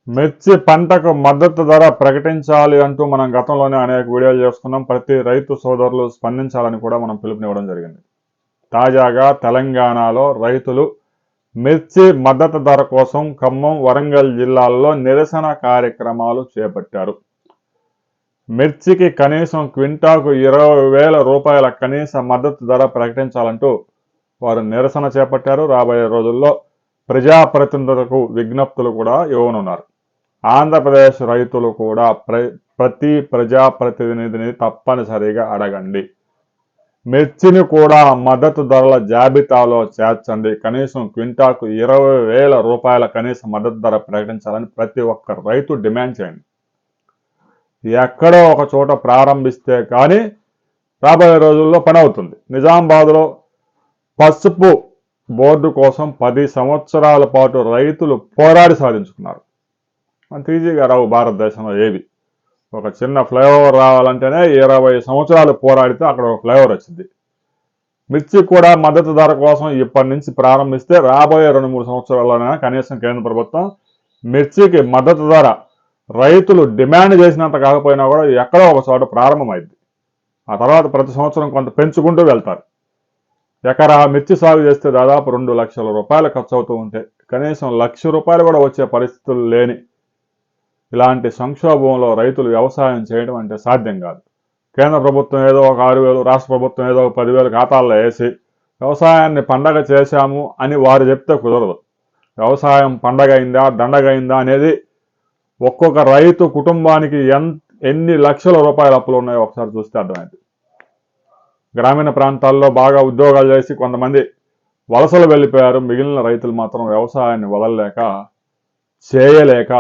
మిర్చి పంటకు మద్దతు ధర ప్రకటించాలి అంటూ మనం గతంలోనే అనేక వీడియోలు చేసుకున్నాం. ప్రతి రైతు సోదరులు స్పందించాలని కూడా మనం పిలుపునివ్వడం జరిగింది. తాజాగా తెలంగాణలో రైతులు మిర్చి మద్దతు ధర కోసం ఖమ్మం, వరంగల్ జిల్లాల్లో నిరసన కార్యక్రమాలు చేపట్టారు. మిర్చికి కనీసం క్వింటాకు 20,000 రూపాయల కనీస మద్దతు ధర ప్రకటించాలంటూ వారు నిరసన చేపట్టారు. రాబోయే రోజుల్లో ప్రజాప్రతినిధులకు విజ్ఞప్తులు కూడా ఇవ్వనున్నారు. ఆంధ్రప్రదేశ్ రైతులు కూడా ప్రతి ప్రజాప్రతినిధిని తప్పనిసరిగా అడగండి. మిర్చిని కూడా మద్దతు ధరల జాబితాలో చేర్చండి. కనీసం క్వింటాకు 20,000 రూపాయల కనీస మద్దతు ధర ప్రకటించాలని ప్రతి ఒక్క రైతు డిమాండ్ చేయండి. ఎక్కడో ఒక చోట ప్రారంభిస్తే కానీ రాబోయే రోజుల్లో పని అవుతుంది. నిజామాబాద్లో పసుపు బోర్డు కోసం 10 సంవత్సరాల పాటు రైతులు పోరాడి సాధించుకున్నారు. అంత ఈజీగా రావు భారతదేశంలో ఏవి. ఒక చిన్న ఫ్లైఓవర్ రావాలంటేనే 20 సంవత్సరాలు పోరాడితే అక్కడ ఒక ఫ్లైఓవర్ వచ్చింది. మిర్చి కూడా మద్దతు ధర కోసం ఇప్పటి నుంచి ప్రారంభిస్తే రాబోయే 2-3 సంవత్సరాల్లోనే కనీసం కేంద్ర ప్రభుత్వం మిర్చికి మద్దతు ధర రైతులు డిమాండ్ చేసినంత కాకపోయినా కూడా ఎక్కడో ఒక చోట ప్రారంభమైంది. ఆ తర్వాత ప్రతి సంవత్సరం కొంత పెంచుకుంటూ వెళ్తారు. ఎకరా మిర్చి సాగు చేస్తే దాదాపు 2 లక్షల రూపాయలు ఖర్చు అవుతూ ఉంటే కనీసం 1,00,000 రూపాయలు కూడా వచ్చే పరిస్థితులు లేని ఇలాంటి సంక్షోభంలో రైతులు వ్యవసాయం చేయడం అంటే సాధ్యం కాదు. కేంద్ర ప్రభుత్వం ఏదో ఒక 6,000, రాష్ట్ర ప్రభుత్వం ఏదో ఒక 10,000 ఖాతాల్లో వేసి వ్యవసాయాన్ని పండగ చేశాము అని వారు చెప్తే కుదరదు. వ్యవసాయం పండగ అయిందా, దండగ అయిందా అనేది ఒక్కొక్క రైతు కుటుంబానికి ఎన్ని లక్షల రూపాయల అప్పులు ఉన్నాయో ఒకసారి చూస్తే అర్థమైంది. గ్రామీణ ప్రాంతాల్లో బాగా ఉద్యోగాలు చేసి కొంతమంది వలసలు వెళ్ళిపోయారు. మిగిలిన రైతులు మాత్రం వ్యవసాయాన్ని వదలలేక చేయలేక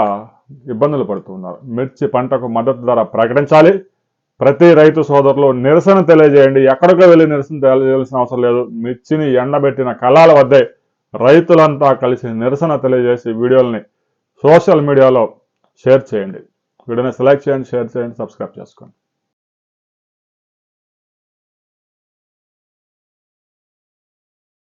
ఇబ్బందులు పడుతున్నారు. మిర్చి పంటకు మద్దతు ధర ప్రకటించాలి. ప్రతి రైతు సోదరులు నిరసన తెలియజేయండి. ఎక్కడికో వెళ్ళి నిరసన తెలియజేయాల్సిన అవసరం లేదు. మిర్చిని ఎండబెట్టిన కళ్ళాల వద్దే రైతులంతా కలిసి నిరసన తెలియజేసి వీడియోల్ని సోషల్ మీడియాలో షేర్ చేయండి. వీడియోని సెలెక్ట్ చేయండి, షేర్ చేయండి, సబ్స్క్రైబ్ చేసుకోండి.